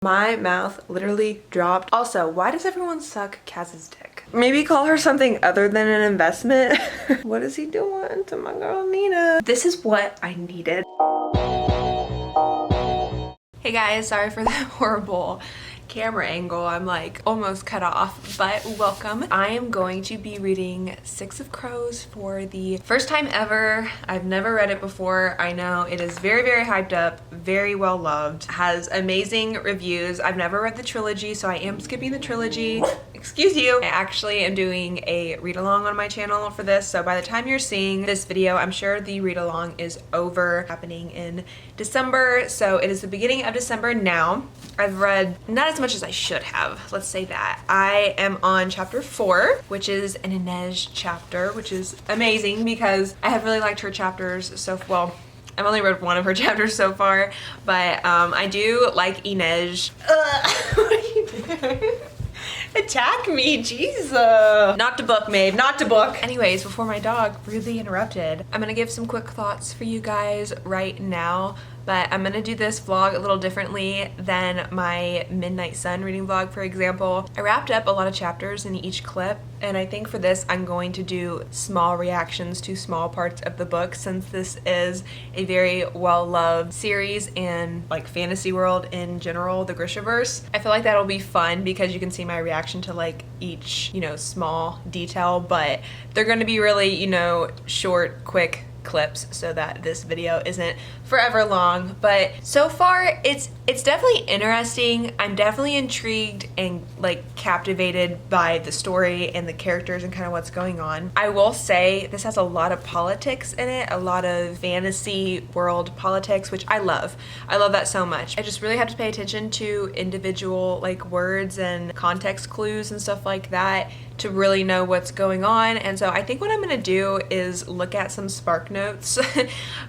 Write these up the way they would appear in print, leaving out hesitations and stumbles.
My mouth literally dropped. Also, why does everyone suck Kaz's dick? Maybe call her something other than an investment. What is he doing to my girl Nina? This is what I needed. Hey guys, sorry for the horrible camera angle. I'm like almost cut off, but welcome. I am going to be reading Six of Crows for the first time ever. I've never read it before. I know it is very, very hyped up, very well loved, has amazing reviews. I've never read the trilogy, so I am skipping the trilogy. Excuse you. I actually am doing a read along on my channel for this, so by the time you're seeing this video, I'm sure the read along is over, happening in December. So it is the beginning of December now. I've read not as much as I should have, let's say that. I am on chapter 4, which is an Inej chapter, which is amazing because I have really liked her chapters so well. I've only read one of her chapters so far, but I do like Inej. What are you doing? Attack me, Jesus. Not to book, Maeve, not to book. Anyways, before my dog rudely interrupted, I'm gonna give some quick thoughts for you guys right now, but I'm gonna do this vlog a little differently than my Midnight Sun reading vlog, for example. I wrapped up a lot of chapters in each clip, and I think for this I'm going to do small reactions to small parts of the book, since this is a very well-loved series in like fantasy world in general, the Grishaverse. I feel like that'll be fun because you can see my reaction to like each, you know, small detail, but they're gonna be really, you know, short, quick clips so that this video isn't forever long. But so far it's definitely interesting. I'm definitely intrigued and like captivated by the story and the characters and kind of what's going on. I will say this has a lot of politics in it, a lot of fantasy world politics, which I love. I love that so much. I just really have to pay attention to individual like words and context clues and stuff like that to really know what's going on. And so I think what I'm gonna do is look at some spark notes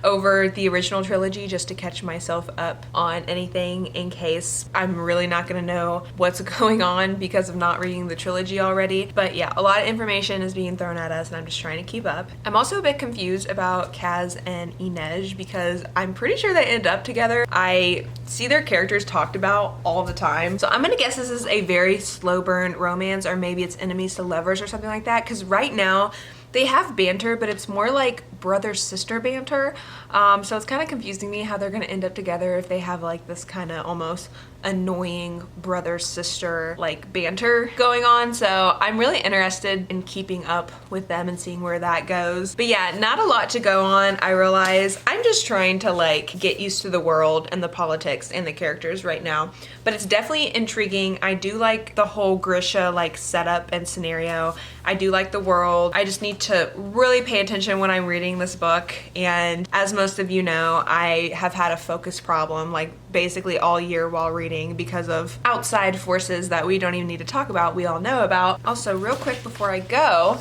over the original trilogy just to catch myself up on anything in case I'm really not gonna know what's going on because of not reading the trilogy already. But yeah, a lot of information is being thrown at us and I'm just trying to keep up. I'm also a bit confused about Kaz and Inej because I'm pretty sure they end up together. I see their characters talked about all the time. So I'm gonna guess this is a very slow burn romance, or maybe it's enemies to lovers or something like that, because right now they have banter, but it's more like brother-sister banter. So it's kind of confusing me how they're gonna end up together if they have like this kind of almost annoying brother-sister like banter going on. So I'm really interested in keeping up with them and seeing where that goes. But yeah, not a lot to go on. I realize I'm just trying to like get used to the world and the politics and the characters right now. But it's definitely intriguing. I do like the whole Grisha like setup and scenario. I do like the world. I just need to really pay attention when I'm reading this book. And as most of you know, I have had a focus problem like basically all year while reading because of outside forces that we don't even need to talk about, we all know about. Also, real quick before I go,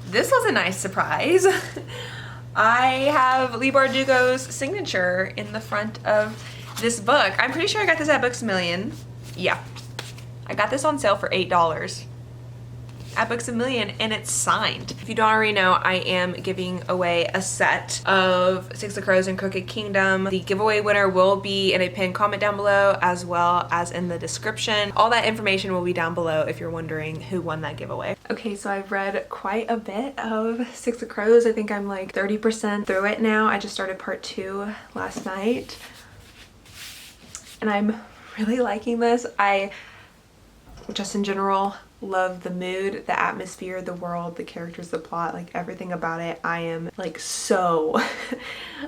this was a nice surprise. I have Leigh Bardugo's signature in the front of this book. I'm pretty sure I got this at Books A Million. Yeah, I got this on sale for $8 at Books A Million, and it's signed. If you don't already know, I am giving away a set of Six of Crows and Crooked Kingdom. The giveaway winner will be in a pinned comment down below as well as in the description. All that information will be down below if you're wondering who won that giveaway. Okay, so I've read quite a bit of Six of Crows. I think I'm like 30% through it now. I just started part 2 last night and I'm really liking this. I just in general love the mood, the atmosphere, the world, the characters, the plot, like everything about it. I am like so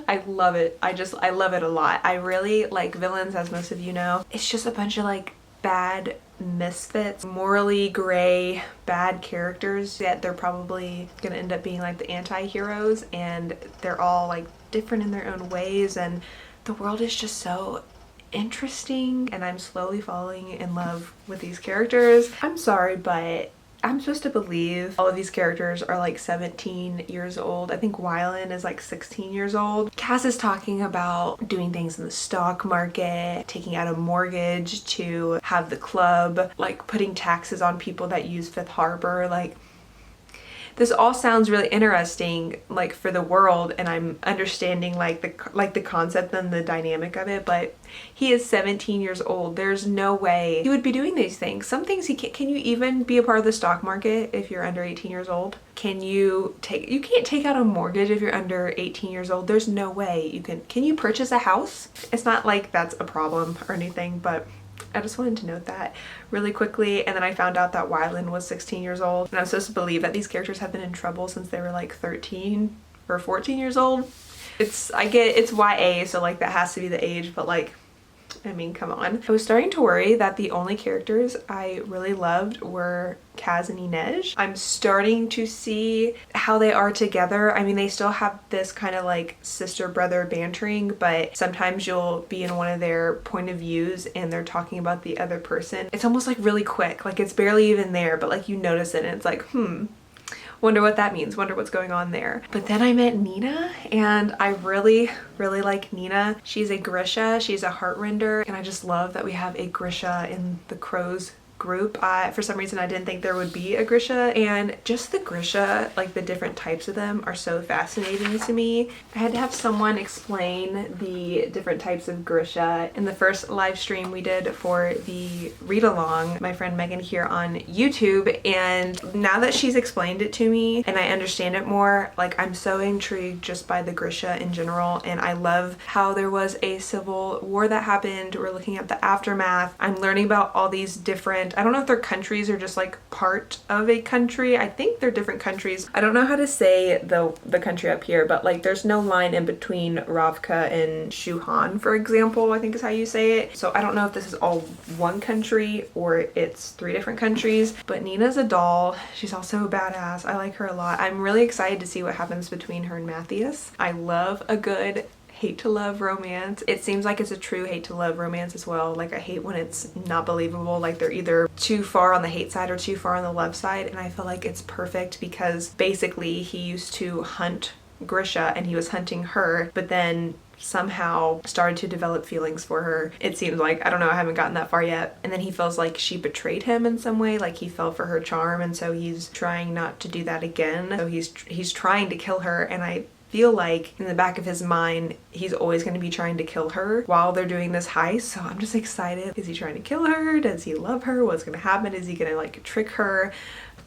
I love it. I love it a lot. I really like villains, as most of you know. It's just a bunch of like bad misfits, morally gray, bad characters, yet they're probably gonna end up being like the anti-heroes, and they're all like different in their own ways, and the world is just so interesting, and I'm slowly falling in love with these characters. I'm sorry, but I'm supposed to believe all of these characters are like 17 years old. I think Wylan is like 16 years old. Kaz is talking about doing things in the stock market, taking out a mortgage to have the club, like putting taxes on people that use Fifth Harbor. Like, this all sounds really interesting, like for the world, and I'm understanding like the concept and the dynamic of it, but he is 17 years old. There's no way he would be doing these things. Some things he can't. Can you even be a part of the stock market if you're under 18 years old? You can't take out a mortgage if you're under 18 years old. There's no way you can you purchase a house? It's not like that's a problem or anything, but I just wanted to note that really quickly. And then I found out that Wyland was 16 years old, and I'm supposed to believe that these characters have been in trouble since they were like 13 or 14 years old. I get it's YA, so like that has to be the age, but like, I mean, come on. I was starting to worry that the only characters I really loved were Kaz and Inej. I'm starting to see how they are together. I mean, they still have this kind of like sister-brother bantering, but sometimes you'll be in one of their point of views and they're talking about the other person. It's almost like really quick, like it's barely even there, but like you notice it and it's like, wonder what that means, wonder what's going on there. But then I met Nina, and I really like Nina. She's a Grisha, she's a heartrender, and I just love that we have a Grisha in the Crows group. For some reason I didn't think there would be a Grisha, and just the Grisha, like the different types of them, are so fascinating to me. I had to have someone explain the different types of Grisha in the first live stream we did for the read along, my friend Megan here on YouTube, and now that she's explained it to me and I understand it more, like I'm so intrigued just by the Grisha in general. And I love how there was a civil war that happened. We're looking at the aftermath. I'm learning about all these different, I don't know if they're countries or just like part of a country. I think they're different countries. I don't know how to say the country up here, but like there's no line in between Ravka and Shuhan, for example, I think is how you say it. So I don't know if this is all one country or it's 3 different countries, but Nina's a doll. She's also a badass. I like her a lot. I'm really excited to see what happens between her and Matthias. I love a good hate to love romance. It seems like it's a true hate to love romance as well. Like I hate when it's not believable, like they're either too far on the hate side or too far on the love side, and I feel like it's perfect because basically he used to hunt Grisha and he was hunting her, but then somehow started to develop feelings for her. It seems like, I don't know, I haven't gotten that far yet. And then he feels like she betrayed him in some way, like he fell for her charm, and so he's trying not to do that again. So he's trying to kill her, and I feel like in the back of his mind he's always going to be trying to kill her while they're doing this heist. So I'm just excited. Is he trying to kill her? Does he love her? What's going to happen? Is he going to like trick her?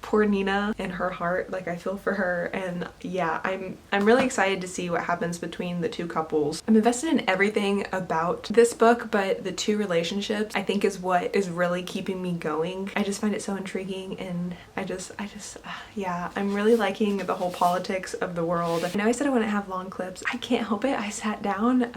Poor Nina and her heart, like I feel for her. And yeah, I'm really excited to see what happens between the 2 couples. I'm invested in everything about this book, but the 2 relationships I think is what is really keeping me going. I just find it so intriguing, and yeah, I'm really liking the whole politics of the world. I know I said I wouldn't have long clips. I can't help it. I sat down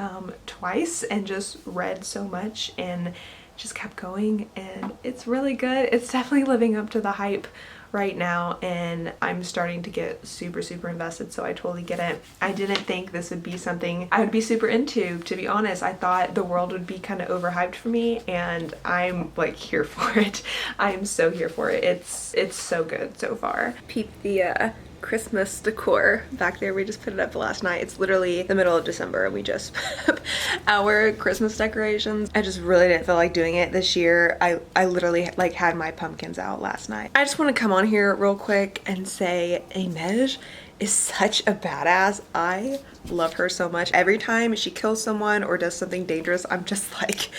twice and just read so much and just kept going, and it's really good. It's definitely living up to the hype right now, and I'm starting to get super invested, so I totally get it. I didn't think this would be something I would be super into, to be honest. I thought the world would be kind of overhyped for me, and I'm like here for it. I'm so here for it. It's so good so far. Peep the Christmas decor back there. We just put it up last night. It's literally the middle of December and we just put up our Christmas decorations. I just really didn't feel like doing it this year. I literally like had my pumpkins out last night. I just want to come on here real quick and say Inej is such a badass. I love her so much. Every time she kills someone or does something dangerous, I'm just like,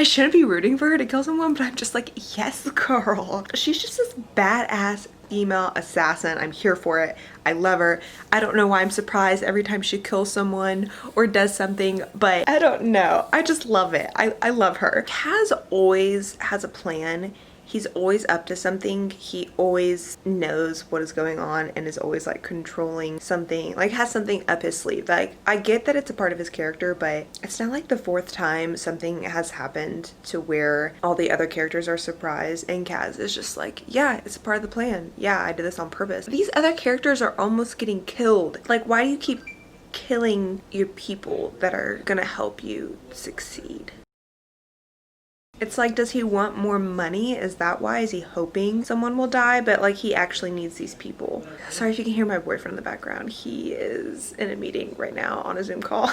I shouldn't be rooting for her to kill someone, but I'm just like, yes, girl. She's just this badass female assassin. I'm here for it. I love her. I don't know why I'm surprised every time she kills someone or does something, but I don't know. I just love it. I love her. Kaz always has a plan. He's always up to something. He always knows what is going on and is always like controlling something, like has something up his sleeve. Like I get that it's a part of his character, but it's not like the 4th time something has happened to where all the other characters are surprised and Kaz is just like, yeah, it's a part of the plan. Yeah, I did this on purpose. These other characters are almost getting killed. Like, why do you keep killing your people that are gonna help you succeed? It's like, does he want more money? Is that why? Is he hoping someone will die? But like, he actually needs these people. Sorry if you can hear my boyfriend in the background. He is in a meeting right now on a Zoom call.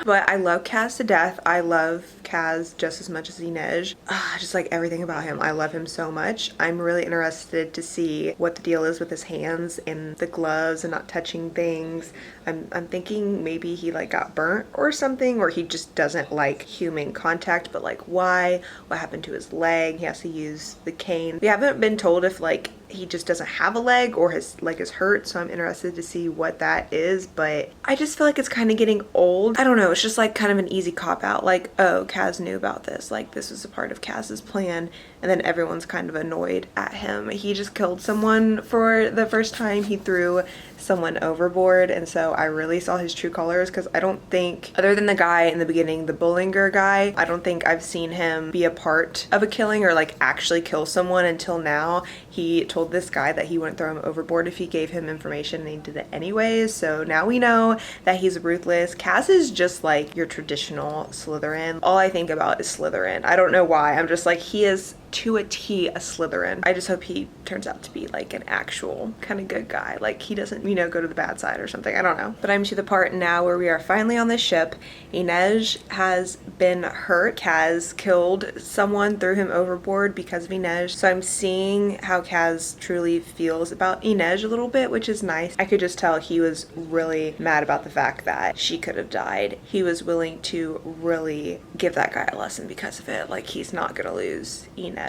But I love Kaz to death. I love Kaz just as much as Inej. Just like everything about him. I love him so much. I'm really interested to see what the deal is with his hands and the gloves and not touching things. I'm thinking maybe he like got burnt or something, or he just doesn't like human contact, but like why? What happened to his leg? He has to use the cane. We haven't been told if like he just doesn't have a leg or his leg is hurt, so I'm interested to see what that is, but I just feel like it's kind of getting old. I don't know, it's just like kind of an easy cop out, like, oh, Kaz knew about this, like this was a part of Kaz's plan, and then everyone's kind of annoyed at him. He just killed someone for the first time. He threw someone overboard, and so I really saw his true colors, because I don't think, other than the guy in the beginning, the Bullinger guy, I don't think I've seen him be a part of a killing or like actually kill someone until now. He told this guy that he wouldn't throw him overboard if he gave him information, and he did it anyways, so now we know that he's ruthless. Kaz is just like your traditional Slytherin. All I think about is Slytherin. I don't know why. I'm just like, he is to a T a Slytherin. I just hope he turns out to be like an actual kind of good guy. Like he doesn't, you know, go to the bad side or something. I don't know. But I'm to the part now where we are finally on the ship. Inej has been hurt. Kaz killed someone, threw him overboard because of Inej. So I'm seeing how Kaz truly feels about Inej a little bit, which is nice. I could just tell he was really mad about the fact that she could have died. He was willing to really give that guy a lesson because of it. Like he's not gonna lose Inej.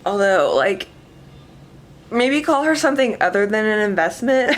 Although, like, maybe call her something other than an investment.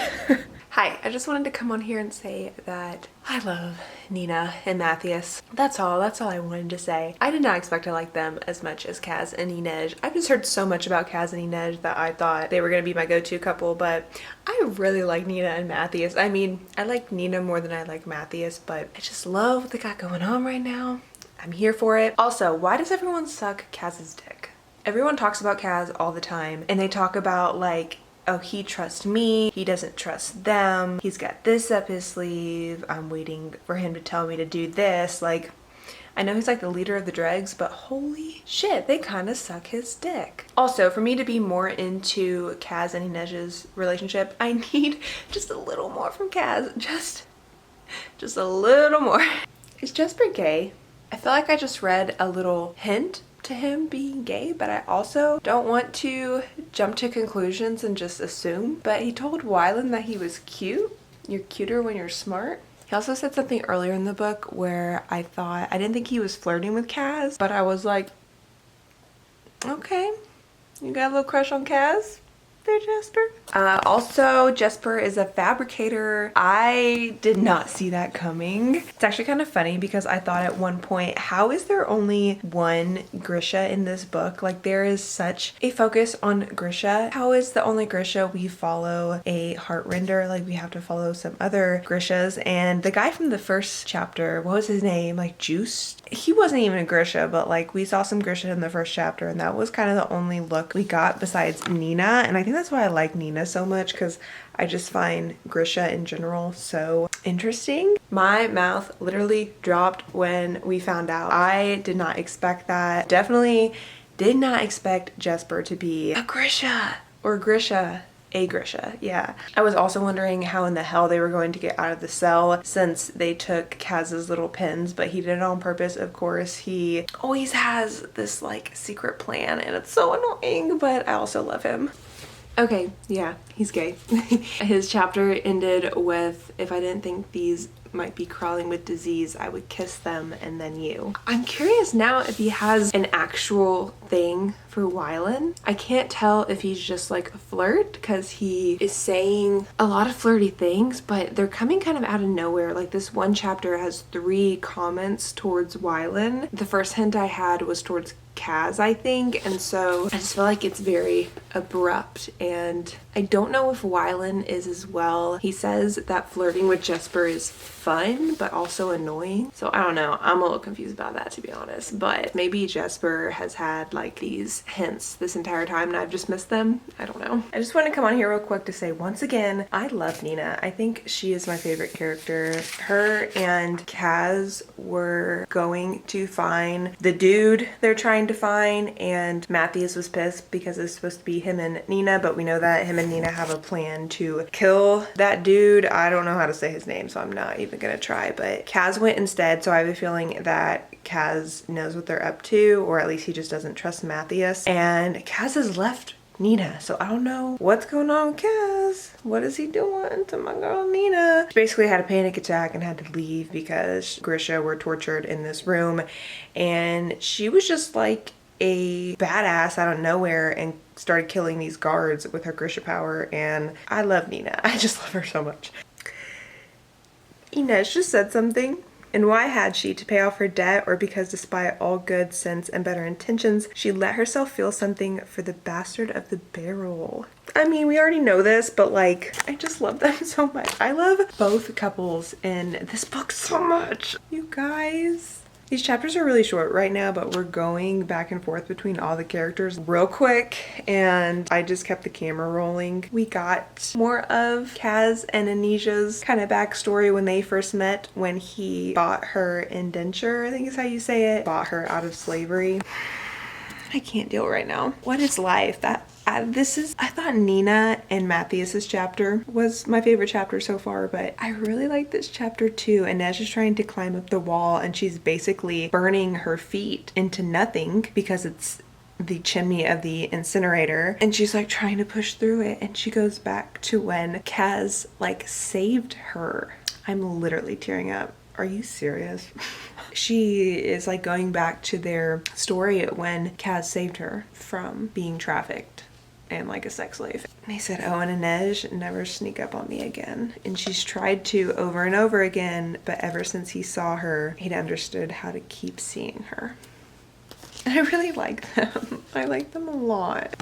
Hi, I just wanted to come on here and say that I love Nina and Matthias. That's all I wanted to say. I did not expect to like them as much as Kaz and Inej. I've just heard so much about Kaz and Inej that I thought they were gonna be my go-to couple, but I really like Nina and Matthias. I mean, I like Nina more than I like Matthias, but I just love what they got going on right now. I'm here for it. Also, why does everyone suck Kaz's dick? Everyone talks about Kaz all the time, and they talk about like, oh, he trusts me, he doesn't trust them, he's got this up his sleeve, I'm waiting for him to tell me to do this. Like, I know he's like the leader of the dregs, but holy shit, they kind of suck his dick. Also, for me to be more into Kaz and Inej's relationship, I need just a little more from Kaz. Just a little more. Is Jesper gay? I feel like I just read a little hint to him being gay, but I also don't want to jump to conclusions and just assume. But he told Wylan that he was cute. You're cuter when you're smart. He also said something earlier in the book where I didn't think he was flirting with Kaz, but I was like, okay, you got a little crush on Kaz there, Jesper? Also, Jesper is a fabricator. I did not see that coming. It's actually kind of funny because I thought at one point, how is there only one Grisha in this book? Like, there is such a focus on Grisha. How is the only Grisha we follow a Heartrender? Like, we have to follow some other Grishas. And the guy from the first chapter, what was his name? Like, Juice? He wasn't even a Grisha, but like, we saw some Grisha in the first chapter, and that was kind of the only look we got besides Nina. And I think that's why I like Nina so much, because I just find Grisha in general so interesting. My mouth literally dropped when we found out. I did not expect that. Definitely did not expect Jesper to be a Grisha or Grisha. A Grisha, yeah. I was also wondering how in the hell they were going to get out of the cell since they took Kaz's little pins, but he did it on purpose. Of course, he always has this like secret plan, and it's so annoying, but I also love him. Okay, yeah, he's gay. His chapter ended with, if I didn't think these might be crawling with disease, I would kiss them and then you. I'm curious now if he has an actual thing for Wylan. I can't tell if he's just like a flirt, because he is saying a lot of flirty things, but they're coming kind of out of nowhere. Like, this one chapter has 3 comments towards Wylan. The first hint I had was towards Kaz, I think, and so I just feel like it's very abrupt, and I don't know if Wylan is as well. He says that flirting with Jesper is fun but also annoying, so I don't know. I'm a little confused about that, to be honest, but maybe Jesper has had like these hints this entire time and I've just missed them. I don't know. I just want to come on here real quick to say once again, I love Nina. I think she is my favorite character. Her and Kaz were going to find the dude they're trying trying to find, and Matthias was pissed because it's supposed to be him and Nina, but we know that him and Nina have a plan to kill that dude. I don't know how to say his name, so I'm not even gonna try, but Kaz went instead, so I have a feeling that Kaz knows what they're up to, or at least he just doesn't trust Matthias, and Kaz has left Nina, so I don't know what's going on with Kaz. What is he doing to my girl Nina? She basically had a panic attack and had to leave because Grisha were tortured in this room, and she was just like a badass out of nowhere and started killing these guards with her Grisha power, and I love Nina. I just love her so much. Inej just said something. And why had she? To pay off her debt, or because despite all good sense and better intentions, she let herself feel something for the bastard of the barrel? I mean, we already know this, but like, I just love them so much. I love both couples in this book so much. You guys. These chapters are really short right now, but we're going back and forth between all the characters real quick, and I just kept the camera rolling. We got more of Kaz and Inej's kind of backstory when they first met, when he bought her indenture, I think is how you say it, bought her out of slavery. I can't deal right now. What is life? I thought Nina and Matthias's chapter was my favorite chapter so far, but I really like this chapter too. Inej is trying to climb up the wall, and she's basically burning her feet into nothing because it's the chimney of the incinerator, and she's like trying to push through it, and she goes back to when Kaz like saved her. I'm literally tearing up. Are you serious? She is like going back to their story when Kaz saved her from being trafficked and like a sex slave. And he said, oh, and Inej, never sneak up on me again. And she's tried to over and over again, but ever since he saw her, he'd understood how to keep seeing her. And I really like them. I like them a lot.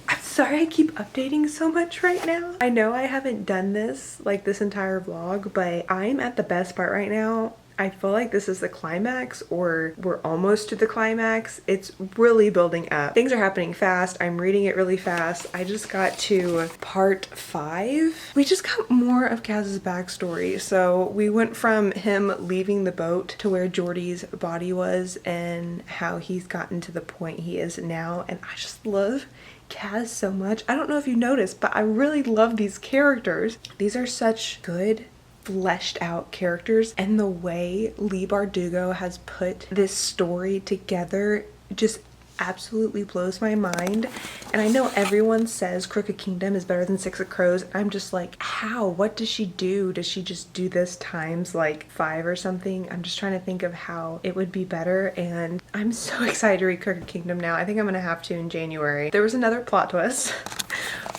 I'm sorry I keep updating so much right now. I know I haven't done this like this entire vlog, but I'm at the best part right now. I feel like this is the climax, or we're almost to the climax. It's really building up. Things are happening fast. I'm reading it really fast. I just got to part 5. We just got more of Kaz's backstory. So we went from him leaving the boat to where Jordy's body was and how he's gotten to the point he is now. And I just love Kaz so much. I don't know if you noticed, but I really love these characters. These are such good fleshed out characters, and the way Leigh Bardugo has put this story together just absolutely blows my mind. And I know everyone says Crooked Kingdom is better than Six of Crows. I'm just like, how? What does she do? Does she just do this times like 5 or something? I'm just trying to think of how it would be better, and I'm so excited to read Crooked Kingdom now. I think I'm gonna have to in January. There was another plot twist.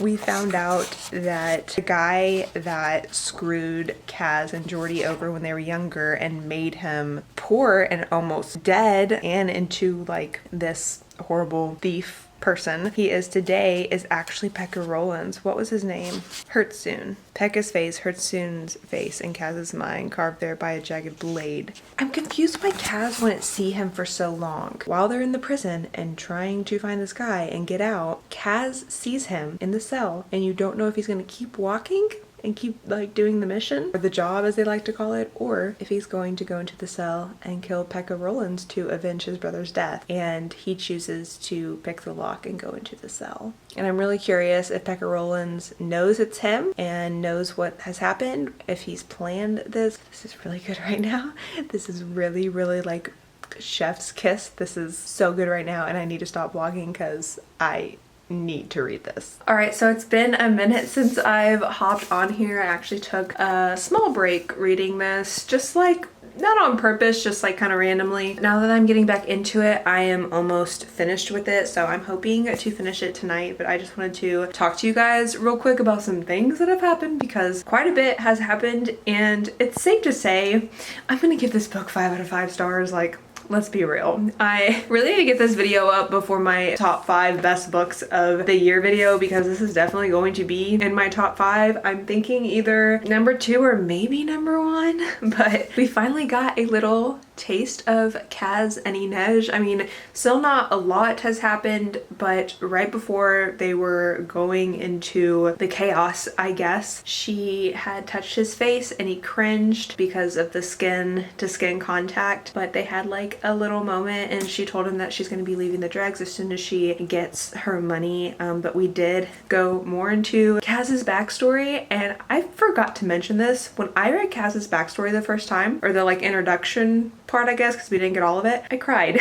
We found out that the guy that screwed Kaz and Jordy over when they were younger and made him poor and almost dead and into like this horrible thief person he is today is actually Pekka Rollins. What was his name? Hertzsoon. Pekka's face, Hertzsoon's face, and Kaz's mind carved there by a jagged blade. I'm confused why Kaz wouldn't see him for so long. While they're in the prison and trying to find this guy and get out, Kaz sees him in the cell, and you don't know if he's gonna keep walking and keep like doing the mission, or the job as they like to call it, or if he's going to go into the cell and kill Pekka Rollins to avenge his brother's death, and he chooses to pick the lock and go into the cell. And I'm really curious if Pekka Rollins knows it's him and knows what has happened, if he's planned this. This is really good right now. This is really like chef's kiss. This is so good right now, and I need to stop vlogging because I need to read this. All right, so it's been a minute since I've hopped on here. I actually took a small break reading this, just like not on purpose, just like kind of randomly. Now that I'm getting back into it, I am almost finished with it, so I'm hoping to finish it tonight. But I just wanted to talk to you guys real quick about some things that have happened, because quite a bit has happened, and it's safe to say I'm gonna give this book 5 out of 5 stars. Like, let's be real. I really need to get this video up before my top 5 best books of the year video, because this is definitely going to be in my top 5. I'm thinking either number 2 or maybe number 1, but we finally got a little taste of Kaz and Inej. I mean, still not a lot has happened, but right before they were going into the chaos, I guess, she had touched his face and he cringed because of the skin to skin contact, but they had like a little moment and she told him that she's going to be leaving the drugs as soon as she gets her money. But we did go more into Kaz's backstory, and I forgot to mention this. When I read Kaz's backstory the first time, or the like introduction part, I guess, because we didn't get all of it, I cried.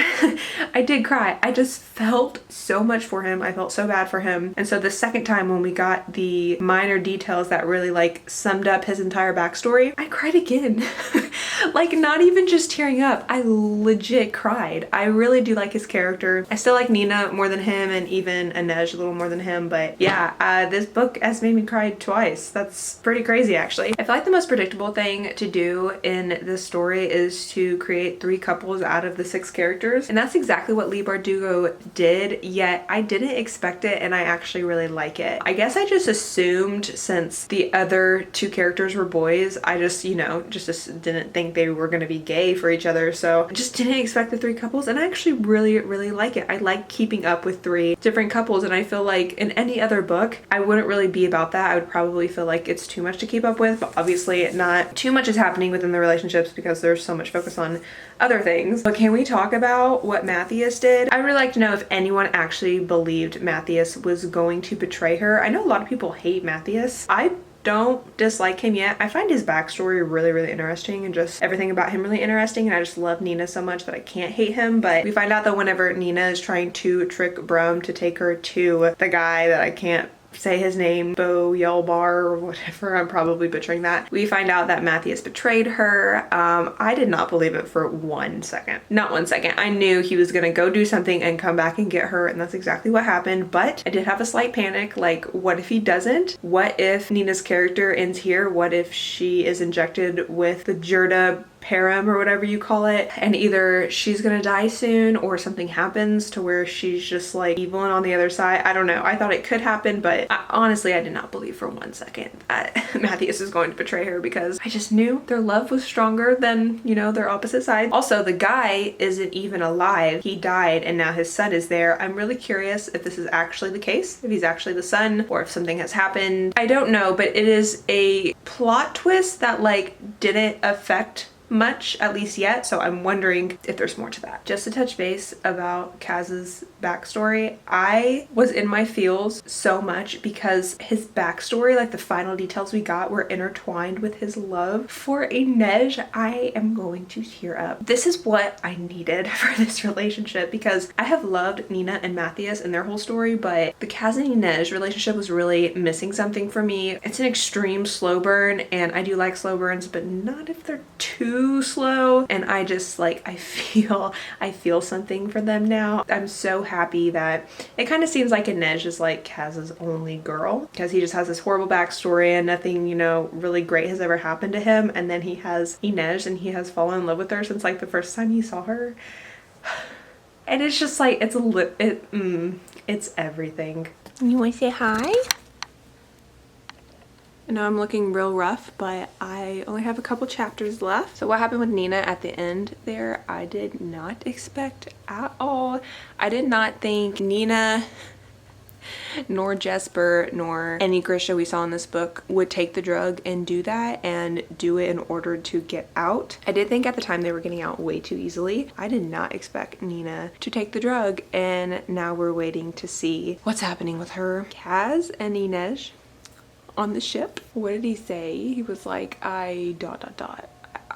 I did cry. I just felt so much for him. I felt so bad for him. And so the second time when we got the minor details that really like summed up his entire backstory, I cried again. Like, not even just tearing up, I legit cried. I really do like his character. I still like Nina more than him, and even Inej a little more than him, but yeah, this book has made me cry twice. That's pretty crazy, actually. I feel like the most predictable thing to do in this story is to create 3 couples out of the 6 characters, and that's exactly what Leigh Bardugo did, yet I didn't expect it, and I actually really like it. I guess I just assumed, since the other 2 characters were boys, I just, you know, just didn't think they were gonna be gay for each other, so I just didn't expect the 3 couples, and I actually really like it. I like keeping up with 3 different couples, and I feel like in any other book I wouldn't really be about that. I would probably feel like it's too much to keep up with, but obviously not too much is happening within the relationships because there's so much focus on other things. But can we talk about what Matthias did? I'd really like to know if anyone actually believed Matthias was going to betray her. I know a lot of people hate Matthias. I don't dislike him yet. I find his backstory really interesting, and just everything about him really interesting, and I just love Nina so much that I can't hate him. But we find out that whenever Nina is trying to trick Brum to take her to the guy that I can't say his name, Bo Yelbar or whatever, I'm probably butchering that, we find out that Matthias betrayed her. I did not believe it for 1 second. Not 1 second. I knew he was gonna go do something and come back and get her, and that's exactly what happened, but I did have a slight panic, like, what if he doesn't? What if Nina's character ends here? What if she is injected with the Jurda Param or whatever you call it, and either she's gonna die soon or something happens to where she's just like evil and on the other side? I don't know. I thought it could happen, but honestly I did not believe for 1 second that Matthias is going to betray her, because I just knew their love was stronger than, you know, their opposite sides. Also, the guy isn't even alive. He died and now his son is there. I'm really curious if this is actually the case, if he's actually the son, or if something has happened. I don't know, but it is a plot twist that like didn't affect much, at least yet, so I'm wondering if there's more to that. Just to touch base about Kaz's backstory, I was in my feels so much because his backstory, like the final details we got, were intertwined with his love for Inej. I am going to tear up. This is what I needed for this relationship, because I have loved Nina and Matthias and their whole story, but the Kaz and Inej relationship was really missing something for me. It's an extreme slow burn, and I do like slow burns, but not if they're too slow, and I just like, I feel something for them now. I'm so happy that it kind of seems like Inej is like Kaz's only girl, because he just has this horrible backstory and nothing, you know, really great has ever happened to him, and then he has Inej and he has fallen in love with her since like the first time he saw her. And it's just like, it's everything. You want to say hi? I know I'm looking real rough, but I only have a couple chapters left. So what happened with Nina at the end there, I did not expect at all. I did not think Nina nor Jesper nor any Grisha we saw in this book would take the drug and do that and do it in order to get out. I did think at the time they were getting out way too easily. I did not expect Nina to take the drug, and now we're waiting to see what's happening with her. Kaz and Inej on the ship, what did he say? He was like, I ...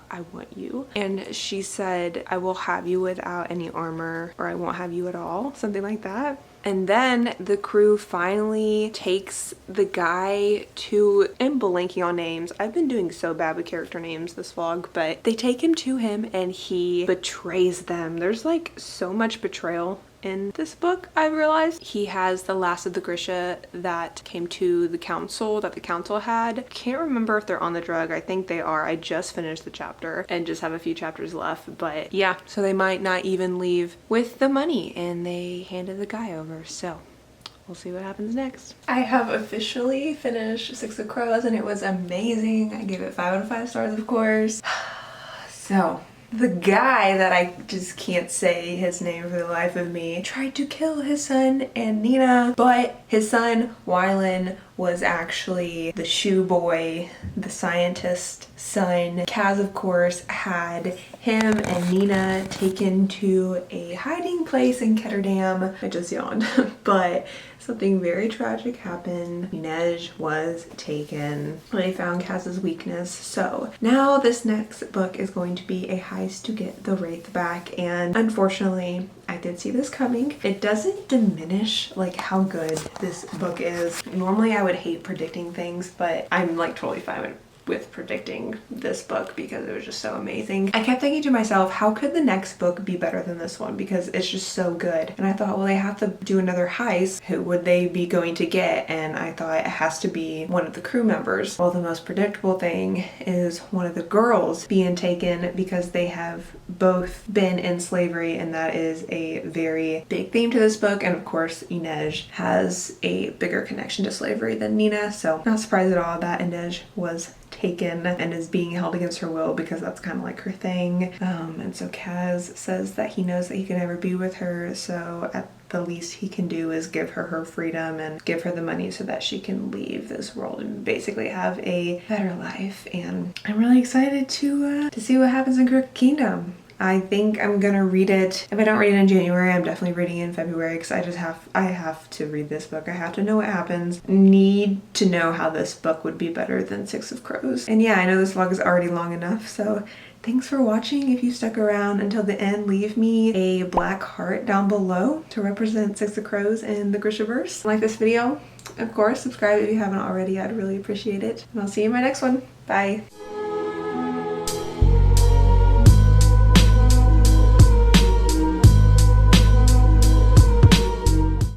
I want you. And she said, I will have you without any armor, or I won't have you at all, something like that. And then the crew finally takes the guy to, I'm blanking on names. I've been doing so bad with character names this vlog, but they take him to him and he betrays them. There's like so much betrayal in this book, I realized. He has the last of the Grisha that came to the council, that the council had. Can't remember if they're on the drug. I think they are. I just finished the chapter and just have a few chapters left, but yeah, so they might not even leave with the money, and they handed the guy over, so we'll see what happens next. I have officially finished Six of Crows and it was amazing. I gave it 5 out of 5 stars, of course. So The guy that I just can't say his name for the life of me tried to kill his son and Nina, but his son, Wylan, was actually the shoe boy, the scientist son. Kaz, of course, had him and Nina taken to a hiding place in Ketterdam. I just yawned, but something very tragic happened. Inej was taken. They found Kaz's weakness. So now this next book is going to be a heist to get the Wraith back, and unfortunately I did see this coming. It doesn't diminish like how good this book is. Normally I would hate predicting things, but I'm like totally fine with predicting this book because it was just so amazing. I kept thinking to myself, how could the next book be better than this one, because it's just so good. And I thought, well, they have to do another heist. Who would they be going to get? And I thought it has to be one of the crew members. Well, the most predictable thing is one of the girls being taken because they have both been in slavery, and that is a very big theme to this book. And of course, Inej has a bigger connection to slavery than Nina, so not surprised at all that Inej was taken and is being held against her will because that's kind of like her thing. And so Kaz says that he knows that he can never be with her, so at the least he can do is give her her freedom and give her the money so that she can leave this world and basically have a better life. And I'm really excited to see what happens in Crooked Kingdom. I think I'm gonna read it. If I don't read it in January, I'm definitely reading it in February because I have to read this book. I have to know what happens. Need to know how this book would be better than Six of Crows. And yeah, I know this vlog is already long enough, so thanks for watching. If you stuck around until the end, leave me a black heart down below to represent Six of Crows in the Grishaverse. Like this video, of course, subscribe if you haven't already. I'd really appreciate it. And I'll see you in my next one. Bye.